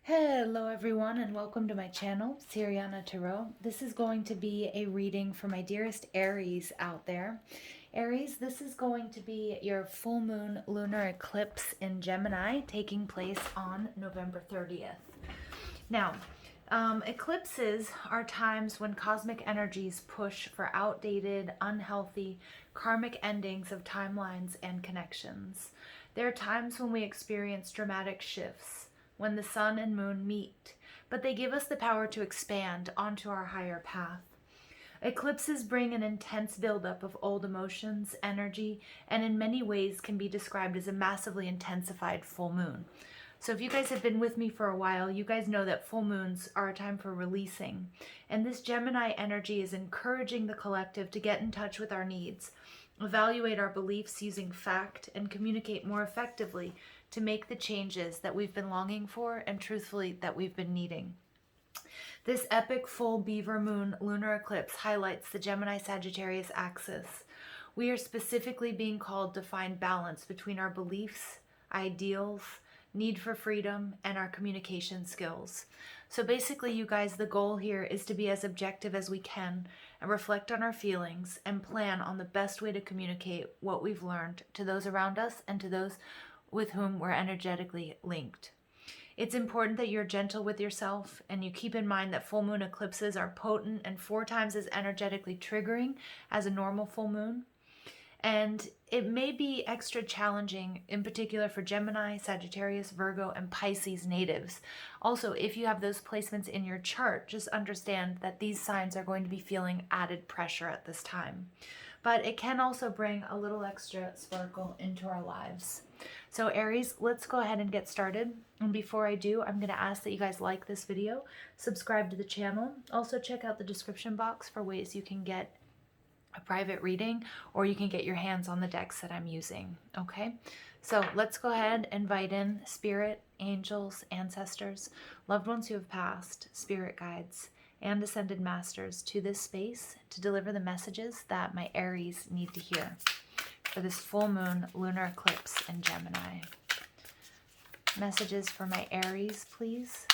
Hello everyone and welcome to my channel, Siriana Tarot. This is going to be a reading for my dearest Aries out there. Aries, this is going to be your full moon lunar eclipse in Gemini taking place on November 30th. Now, eclipses are times when cosmic energies push for outdated, unhealthy, karmic endings of timelines and connections. There are times when we experience dramatic shifts, when the sun and moon meet, but they give us the power to expand onto our higher path. Eclipses bring an intense buildup of old emotions, energy, and in many ways can be described as a massively intensified full moon. So if you guys have been with me for a while, you guys know that full moons are a time for releasing. And this Gemini energy is encouraging the collective to get in touch with our needs, evaluate our beliefs using fact, and communicate more effectively to make the changes that we've been longing for and truthfully that we've been needing. This epic full beaver moon lunar eclipse highlights the Gemini-Sagittarius axis. We are specifically being called to find balance between our beliefs, ideals, need for freedom, and our communication skills. So basically, you guys, the goal here is to be as objective as we can and reflect on our feelings and plan on the best way to communicate what we've learned to those around us and to those with whom we're energetically linked. It's important that you're gentle with yourself and you keep in mind that full moon eclipses are potent and 4 times as energetically triggering as a normal full moon. And it may be extra challenging, in particular for Gemini, Sagittarius, Virgo, and Pisces natives. Also, if you have those placements in your chart, just understand that these signs are going to be feeling added pressure at this time. But it can also bring a little extra sparkle into our lives. So Aries, let's go ahead and get started. And before I do, I'm going to ask that you guys like this video, subscribe to the channel. Also check out the description box for ways you can get a private reading or you can get your hands on the decks that I'm using. Okay, so let's go ahead and invite in spirit, angels, ancestors, loved ones who have passed, spirit guides, and ascended masters to this space to deliver the messages that my Aries need to hear for this full moon lunar eclipse in Gemini. Messages for my Aries, please.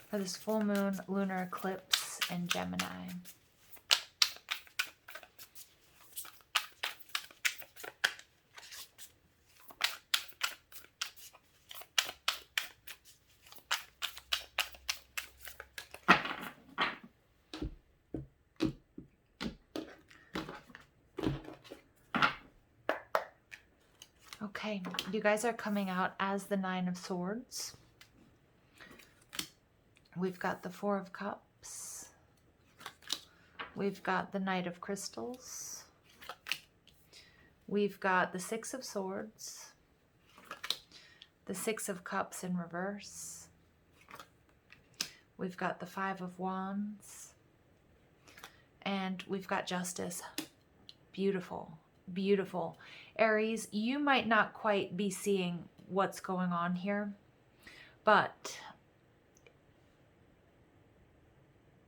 For this full moon lunar eclipse in Gemini. Okay, you guys are coming out as the 9 of Swords. We've got the 4 of Cups. We've got the Knight of Crystals. We've got the 6 of Swords. The 6 of Cups in reverse. We've got the 5 of Wands. And we've got Justice. Beautiful, beautiful. Aries, you might not quite be seeing what's going on here, but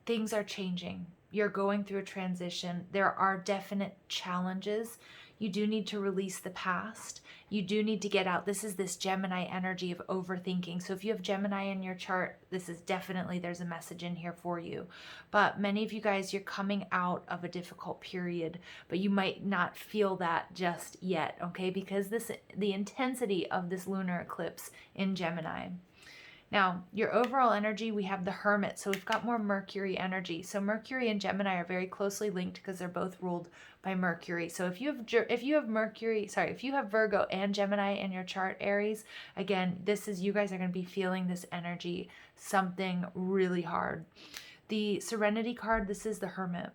things are changing. You're going through a transition. There are definite challenges. You do need to release the past. You do need to get out. This is this Gemini energy of overthinking. So if you have Gemini in your chart, this is definitely, there's a message in here for you. But many of you guys, you're coming out of a difficult period, but you might not feel that just yet, okay? Because the intensity of this lunar eclipse in Gemini. Now, your overall energy, we have the Hermit, so we've got more Mercury energy. So Mercury and Gemini are very closely linked because they're both ruled by Mercury. So if you have Virgo and Gemini in your chart, Aries, again, you guys are going to be feeling this energy, something really hard. The Serenity card, this is the Hermit.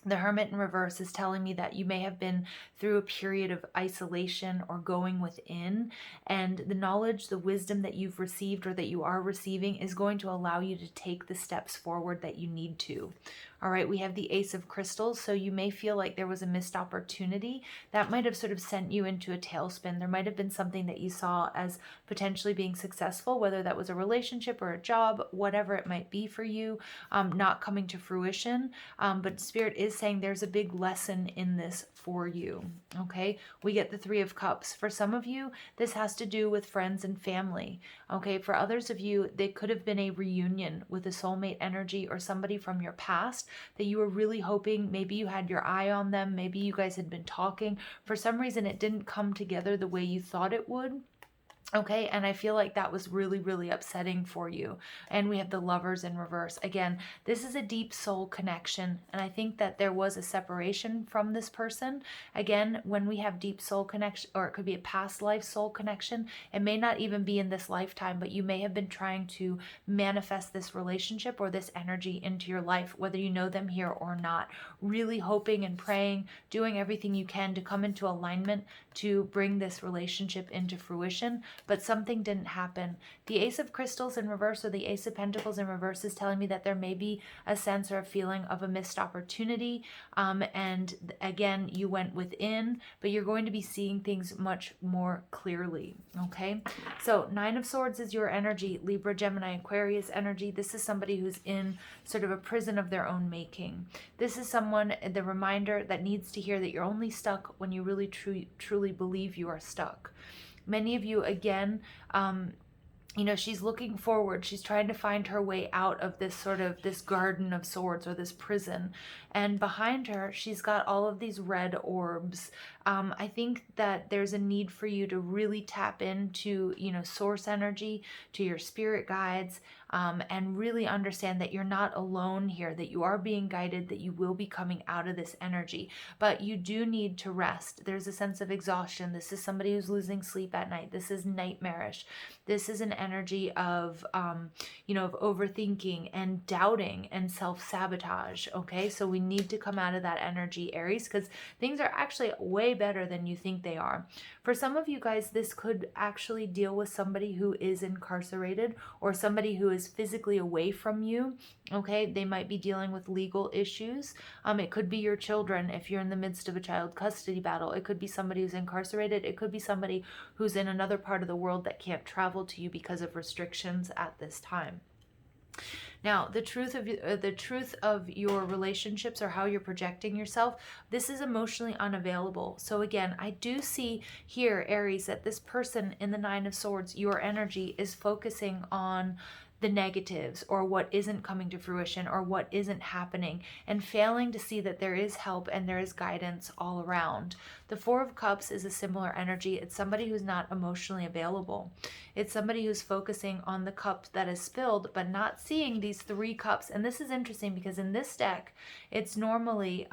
The Hermit in reverse is telling me that you may have been through a period of isolation or going within, and the knowledge, the wisdom that you've received or that you are receiving is going to allow you to take the steps forward that you need to. All right, we have the Ace of Crystals, so you may feel like there was a missed opportunity that might have sort of sent you into a tailspin. There might have been something that you saw as potentially being successful, whether that was a relationship or a job, whatever it might be for you, not coming to fruition. But Spirit is saying there's a big lesson in this for you. Okay, we get the Three of Cups. For some of you, this has to do with friends and family. Okay, for others of you, they could have been a reunion with a soulmate energy or somebody from your past that you were really hoping. Maybe you had your eye on them. Maybe you guys had been talking. For some reason, it didn't come together the way you thought it would. Okay, and I feel like that was really, really upsetting for you. And we have the Lovers in reverse. Again, this is a deep soul connection, and I think that there was a separation from this person. Again, when we have deep soul connection, or it could be a past life soul connection, it may not even be in this lifetime, but you may have been trying to manifest this relationship or this energy into your life, whether you know them here or not. Really hoping and praying, doing everything you can to come into alignment to bring this relationship into fruition, but something didn't happen. The Ace of Crystals in reverse or the Ace of Pentacles in reverse is telling me that there may be a sense or a feeling of a missed opportunity. And again, you went within, but you're going to be seeing things much more clearly. Okay, so Nine of Swords is your energy, Libra, Gemini, Aquarius energy. This is somebody who's in sort of a prison of their own making. This is someone, the reminder that needs to hear that you're only stuck when you really truly believe you are stuck. Many of you, again, you know, she's looking forward. She's trying to find her way out of this sort of this garden of swords or this prison. And behind her, she's got all of these red orbs. I think that there's a need for you to really tap into, you know, source energy, to your spirit guides, and really understand that you're not alone here, that you are being guided, that you will be coming out of this energy. But you do need to rest. There's a sense of exhaustion. This is somebody who's losing sleep at night. This is nightmarish. This is an energy of, you know, of overthinking and doubting and self-sabotage. Okay, so we need to come out of that energy, Aries, because things are actually way better than you think they are. For some of you guys, this could actually deal with somebody who is incarcerated or somebody who is physically away from you. Okay, they might be dealing with legal issues. It could be your children if you're in the midst of a child custody battle. It could be somebody who's incarcerated. It could be somebody who's in another part of the world that can't travel to you because of restrictions at this time. Now, the truth of your relationships or how you're projecting yourself, this is emotionally unavailable. So again, I do see here, Aries, that this person in the Nine of Swords, your energy is focusing on the negatives or what isn't coming to fruition or what isn't happening, and failing to see that there is help and there is guidance all around. The Four of Cups is a similar energy. It's somebody who's not emotionally available. It's somebody who's focusing on the cup that is spilled but not seeing these three cups. And this is interesting because in this deck, it's normally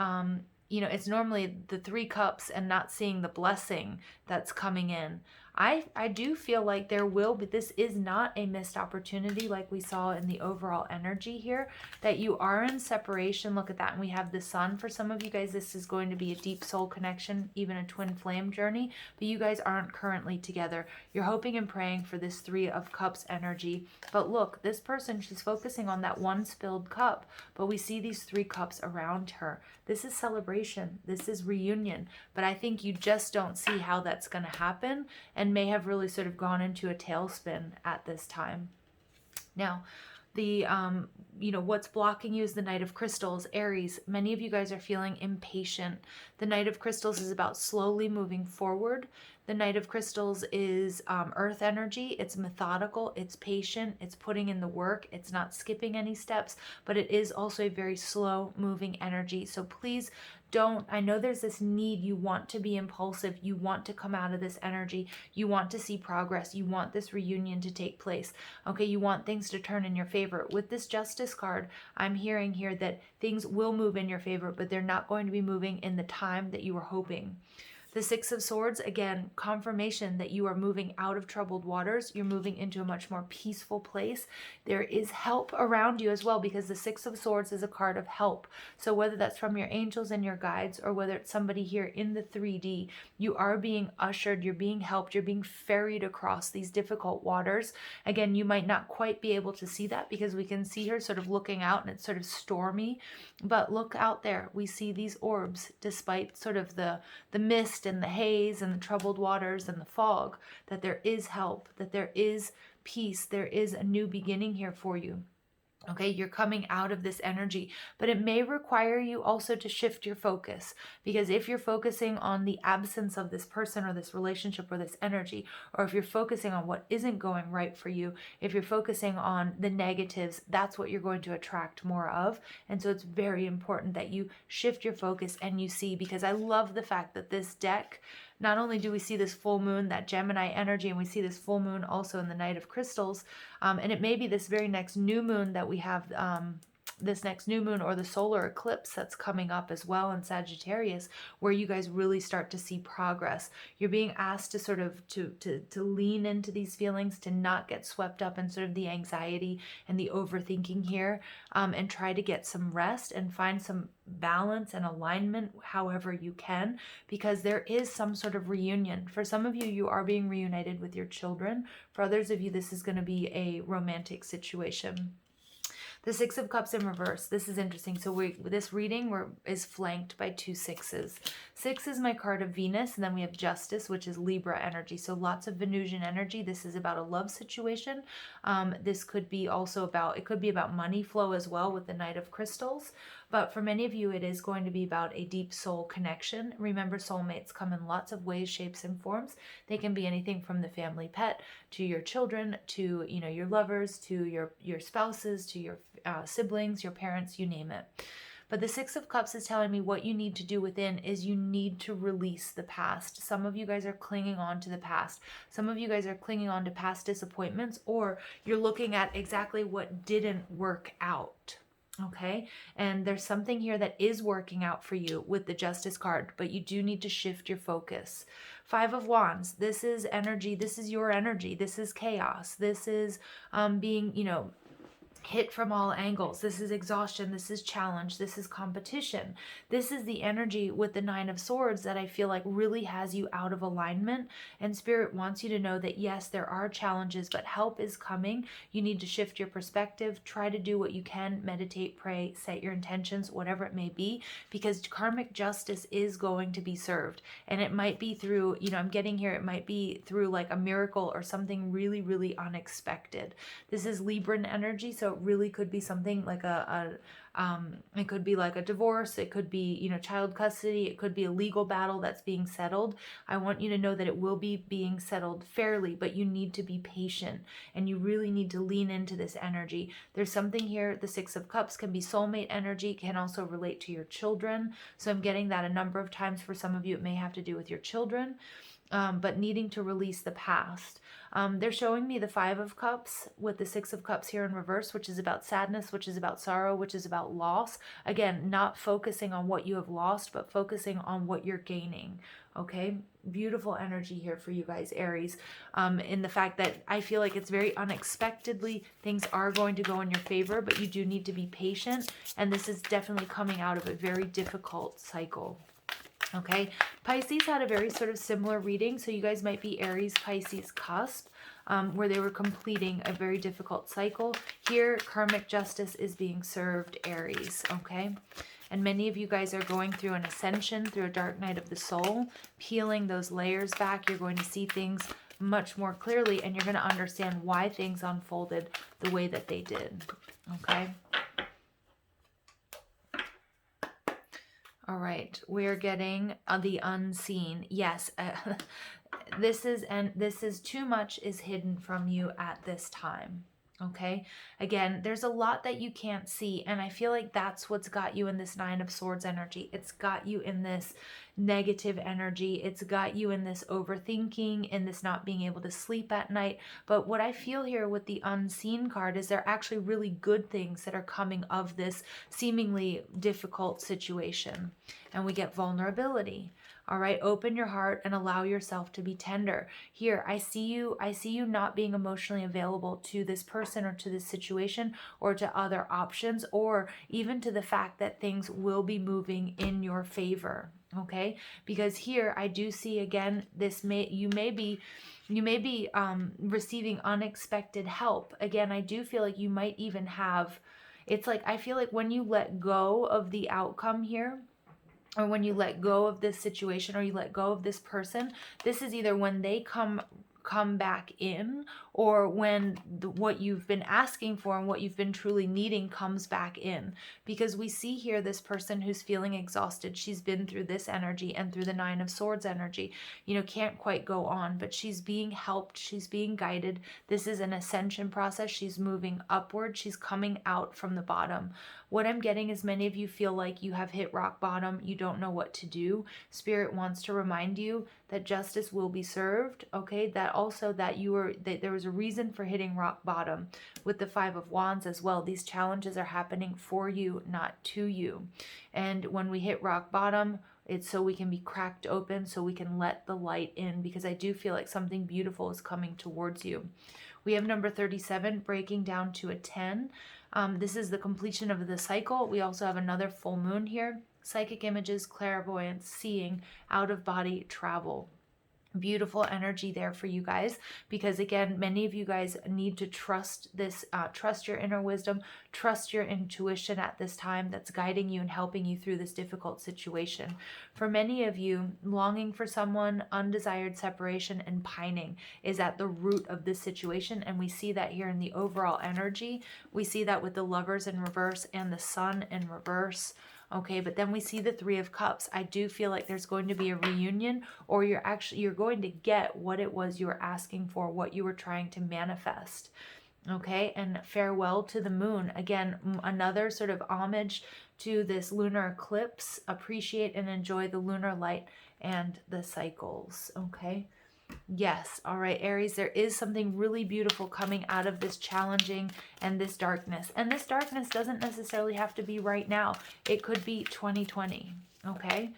you know, it's normally the three cups and not seeing the blessing that's coming in. I do feel like there will be, this is not a missed opportunity like we saw in the overall energy here, that you are in separation. Look at that. And we have the Sun. For some of you guys, this is going to be a deep soul connection, even a twin flame journey, but you guys aren't currently together. You're hoping and praying for this Three of Cups energy. But look, this person, she's focusing on that one spilled cup, but we see these three cups around her. This is celebration. This is reunion. But I think you just don't see how that's going to happen and may have really sort of gone into a tailspin at this time. Now, the you know, what's blocking you is the Knight of Crystals. Aries, many of you guys are feeling impatient. The Knight of Crystals is about slowly moving forward. The Knight of Crystals is earth energy. It's methodical, it's patient, it's putting in the work, it's not skipping any steps, but it is also a very slow moving energy. So please don't, I know there's this need, you want to be impulsive, you want to come out of this energy, you want to see progress, you want this reunion to take place, okay, you want things to turn in your favor. With this Justice card, I'm hearing here that things will move in your favor, but they're not going to be moving in the time that you were hoping. The Six of Swords, again, confirmation that you are moving out of troubled waters. You're moving into a much more peaceful place. There is help around you as well, because the Six of Swords is a card of help. So whether that's from your angels and your guides, or whether it's somebody here in the 3D, you are being ushered, you're being helped, you're being ferried across these difficult waters. Again, you might not quite be able to see that because we can see her sort of looking out and it's sort of stormy, but look out there. We see these orbs despite sort of the mist and the haze and the troubled waters and the fog, that there is help, that there is peace, there is a new beginning here for you. Okay, you're coming out of this energy, but it may require you also to shift your focus, because if you're focusing on the absence of this person or this relationship or this energy, or if you're focusing on what isn't going right for you, if you're focusing on the negatives, that's what you're going to attract more of. And so it's very important that you shift your focus and you see, because I love the fact that this deck, not only do we see this full moon, that Gemini energy, and we see this full moon also in the Night of Crystals, and it may be this very next new moon that we have, this next new moon, or the solar eclipse that's coming up as well in Sagittarius, where you guys really start to see progress. You're being asked to sort of to lean into these feelings, to not get swept up in sort of the anxiety and the overthinking here, and try to get some rest and find some balance and alignment however you can, because there is some sort of reunion. For some of you, you are being reunited with your children. For others of you, this is going to be a romantic situation. The Six of Cups in reverse. This is interesting. So this reading is flanked by two sixes. Six is my card of Venus, and then we have Justice, which is Libra energy. So lots of Venusian energy. This is about a love situation. This could be also about, it could be about money flow as well with the Knight of Crystals. But for many of you, it is going to be about a deep soul connection. Remember, soulmates come in lots of ways, shapes, and forms. They can be anything from the family pet to your children, to your lovers, to your spouses, to your siblings, your parents, you name it. But the Six of Cups is telling me what you need to do within is you need to release the past. Some of you guys are clinging on to the past. Some of you guys are clinging on to past disappointments, or you're looking at exactly what didn't work out. Okay, and there's something here that is working out for you with the Justice card, but you do need to shift your focus. Five of Wands, this is energy, this is your energy, this is chaos, this is being, hit from all angles. This is exhaustion, this is challenge, this is competition. This is the energy with the Nine of Swords that I feel like really has you out of alignment, and Spirit wants you to know that yes, there are challenges, but help is coming. You need to shift your perspective, try to do what you can, meditate, pray, set your intentions, whatever it may be, because karmic justice is going to be served. And it might be through, I'm getting here, it might be through like a miracle or something really, really unexpected. This is Libran energy, so it really could be something like it could be like a divorce, it could be, child custody, it could be a legal battle that's being settled. I want you to know that it will be being settled fairly, but you need to be patient and you really need to lean into this energy. There's something here, the Six of Cups can be soulmate energy, can also relate to your children. So I'm getting that a number of times. For some of you, it may have to do with your children. But needing to release the past. They're showing me the Five of Cups with the Six of Cups here in reverse, which is about sadness, which is about sorrow, which is about loss. Again, not focusing on what you have lost, but focusing on what you're gaining. Okay, beautiful energy here for you guys, Aries, in the fact that I feel like it's very unexpectedly, things are going to go in your favor, but you do need to be patient. And this is definitely coming out of a very difficult cycle. Okay, Pisces had a very sort of similar reading, so you guys might be Aries Pisces cusp, where they were completing a very difficult cycle. Here, karmic justice is being served, Aries, okay? And many of you guys are going through an ascension, through a dark night of the soul, peeling those layers back. You're going to see things much more clearly, and you're going to understand why things unfolded the way that they did, okay? All right, we're getting the unseen. Yes, this is too much is hidden from you at this time. Okay, again, there's a lot that you can't see, and I feel like that's what's got you in this Nine of Swords energy. It's got you in this negative energy. It's got you in this overthinking, in this not being able to sleep at night. But what I feel here with the unseen card is there are actually really good things that are coming of this seemingly difficult situation. And we get vulnerability. All right, open your heart and allow yourself to be tender. Here, I see you not being emotionally available to this person or to this situation or to other options, or even to the fact that things will be moving in your favor. Okay, because here I do see again, you may be receiving unexpected help. Again, I do feel like you might even have, it's like, I feel like when you let go of the outcome here, or when you let go of this situation, or you let go of this person, this is either when they come back in, or when what you've been asking for and what you've been truly needing comes back in. Because we see here this person who's feeling exhausted. She's been through this energy and through the Nine of Swords energy, can't quite go on, but she's being helped, she's being guided. This is an ascension process. She's moving upward, she's coming out from the bottom. What I'm getting is many of you feel like you have hit rock bottom, you don't know what to do. Spirit wants to remind you that justice will be served, okay? That also that there was a reason for hitting rock bottom with the Five of Wands as well. These challenges are happening for you, not to you. And when we hit rock bottom, it's so we can be cracked open, so we can let the light in, because I do feel like something beautiful is coming towards you. We have number 37 breaking down to a 10. This is the completion of the cycle. We also have another full moon here. Psychic images, clairvoyance, seeing, out-of-body travel. Beautiful energy there for you guys, because again, many of you guys need to trust this, trust your inner wisdom, trust your intuition at this time that's guiding you and helping you through this difficult situation. For many of you, longing for someone, undesired separation, and pining is at the root of this situation, and we see that here in the overall energy. We see that with the Lovers in reverse and the Sun in reverse. Okay, but then we see the Three of Cups. I do feel like there's going to be a reunion, or you're going to get what it was you were asking for, what you were trying to manifest. Okay, and farewell to the moon. Again, another sort of homage to this lunar eclipse. Appreciate and enjoy the lunar light and the cycles. Okay. Yes. All right, Aries, there is something really beautiful coming out of this challenging and this darkness. And this darkness doesn't necessarily have to be right now. It could be 2020. Okay.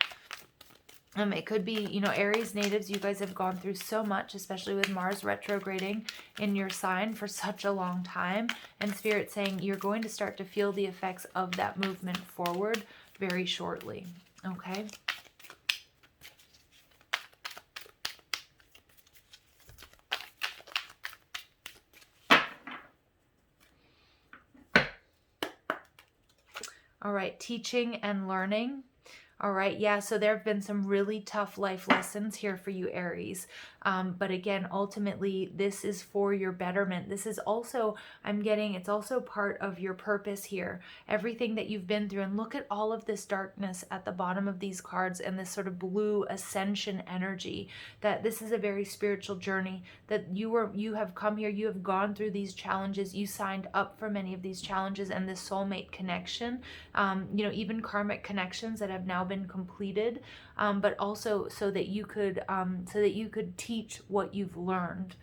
It could be, Aries natives, you guys have gone through so much, especially with Mars retrograding in your sign for such a long time. And Spirit saying you're going to start to feel the effects of that movement forward very shortly. Okay. All right, teaching and learning. All right, yeah, so there have been some really tough life lessons here for you, Aries. But again, ultimately, this is for your betterment. This is also, it's also part of your purpose here. Everything that you've been through, and look at all of this darkness at the bottom of these cards and this sort of blue ascension energy, that this is a very spiritual journey, that you have come here, you have gone through these challenges, you signed up for many of these challenges and this soulmate connection, even karmic connections that have now been completed, but also so that you could teach what you've learned.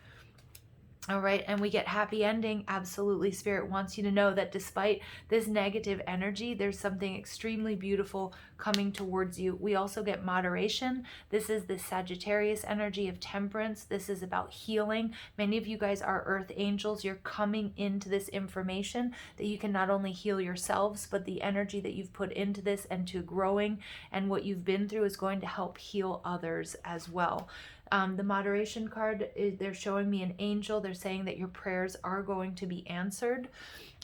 All right, and we get happy ending. Absolutely, Spirit wants you to know that despite this negative energy, there's something extremely beautiful coming towards you. We also get moderation. This is the Sagittarius energy of temperance. This is about healing. Many of you guys are earth angels. You're coming into this information that you can not only heal yourselves, but the energy that you've put into this and to growing and what you've been through is going to help heal others as well. The moderation card, they're showing me an angel. They're saying that your prayers are going to be answered,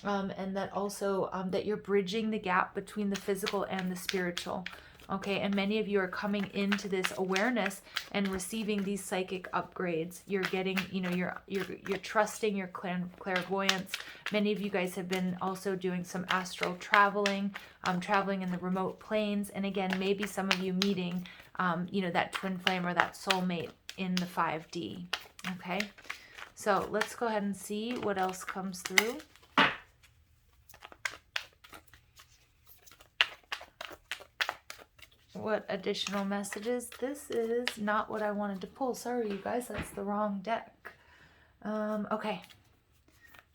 and that also that you're bridging the gap between the physical and the spiritual. Okay, and many of you are coming into this awareness and receiving these psychic upgrades. You're getting, you're trusting your clairvoyance. Many of you guys have been also doing some astral traveling, traveling in the remote planes, and again, maybe some of you meeting that twin flame or that soulmate in the 5D. Okay, so let's go ahead and see what else comes through. What additional messages? This is not what I wanted to pull. Sorry, you guys, that's the wrong deck. Okay,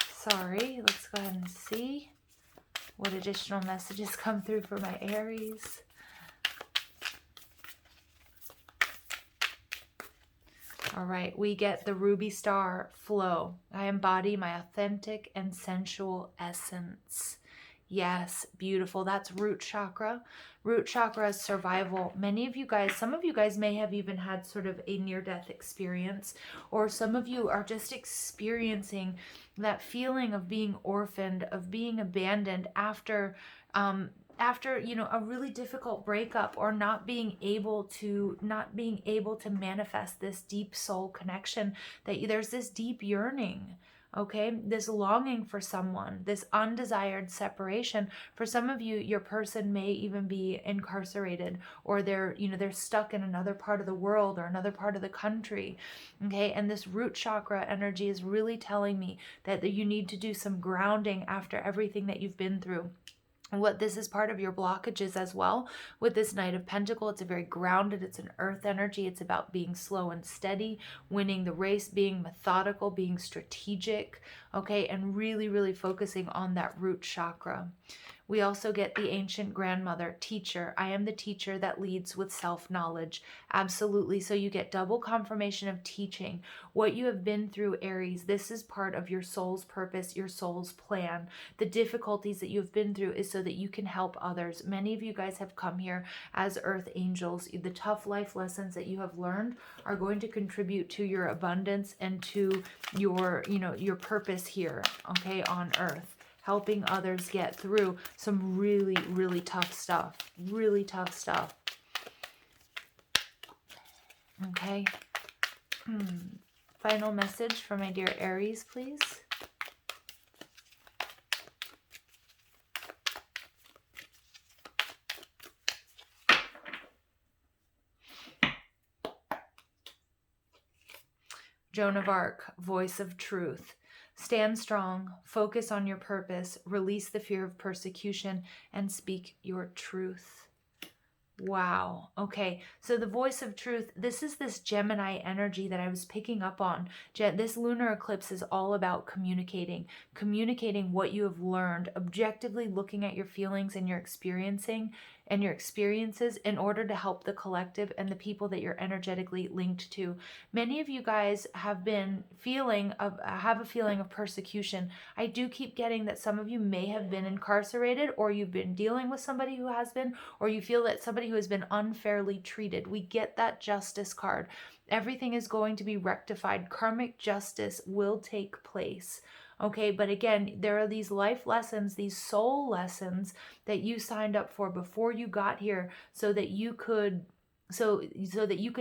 sorry. Let's go ahead and see what additional messages come through for my Aries. All right, we get the ruby star, flow. I embody my authentic and sensual essence. Yes, beautiful. That's root chakra. Root chakra is survival. Many of you guys, some of you guys may have even had sort of a near-death experience, or some of you are just experiencing that feeling of being orphaned, of being abandoned after you know, a really difficult breakup, or not being able to manifest this deep soul connection, that there's this deep yearning, okay, this longing for someone, this undesired separation. For some of you, your person may even be incarcerated, or they're, you know, they're stuck in another part of the world or another part of the country, okay, and this root chakra energy is really telling me that you need to do some grounding after everything that you've been through. What this is part of your blockages as well. With this Knight of Pentacles, it's a very grounded, it's an earth energy. It's about being slow and steady, winning the race, being methodical, being strategic, okay, and really, really focusing on that root chakra. We also get the ancient grandmother, teacher. I am the teacher that leads with self-knowledge. Absolutely. So you get double confirmation of teaching. What you have been through, Aries, this is part of your soul's purpose, your soul's plan. The difficulties that you've been through is so that you can help others. Many of you guys have come here as earth angels. The tough life lessons that you have learned are going to contribute to your abundance and to your, you know, your purpose here, okay, on earth, helping others get through some really, really tough stuff. Really tough stuff. Okay. Final message for my dear Aries, please. Joan of Arc, voice of truth. Stand strong, focus on your purpose, release the fear of persecution, and speak your truth. Wow. Okay. So the voice of truth, this is this Gemini energy that I was picking up on. This lunar eclipse is all about communicating what you have learned, objectively looking at your feelings and your experiences in order to help the collective and the people that you're energetically linked to. Many of you guys have a feeling of persecution. I do keep getting that some of you may have been incarcerated, or you've been dealing with somebody who has been, or you feel that somebody who has been unfairly treated. We get that justice card. Everything is going to be rectified. Karmic justice will take place. Okay, but again, there are these life lessons, these soul lessons that you signed up for before you got here, so that you could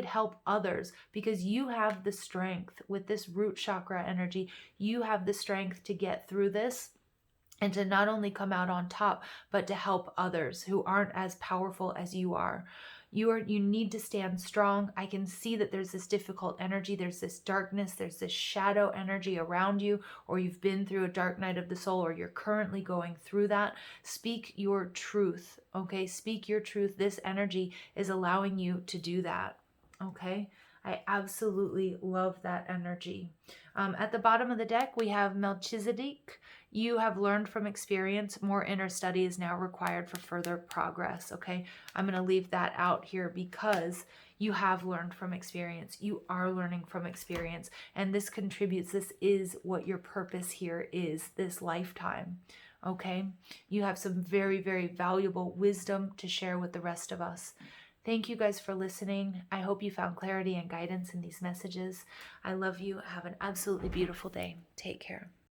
help others, because you have the strength with this root chakra energy. You have the strength to get through this and to not only come out on top, but to help others who aren't as powerful as you are. You need to stand strong. I can see that there's this difficult energy. There's this darkness. There's this shadow energy around you, or you've been through a dark night of the soul, or you're currently going through that. Speak your truth, okay? Speak your truth. This energy is allowing you to do that, okay? I absolutely love that energy. At the bottom of the deck, we have Melchizedek. You have learned from experience. More inner study is now required for further progress, okay? I'm going to leave that out here because you have learned from experience. You are learning from experience, and this contributes. This is what your purpose here is, this lifetime, okay? You have some very, very valuable wisdom to share with the rest of us. Thank you guys for listening. I hope you found clarity and guidance in these messages. I love you. Have an absolutely beautiful day. Take care.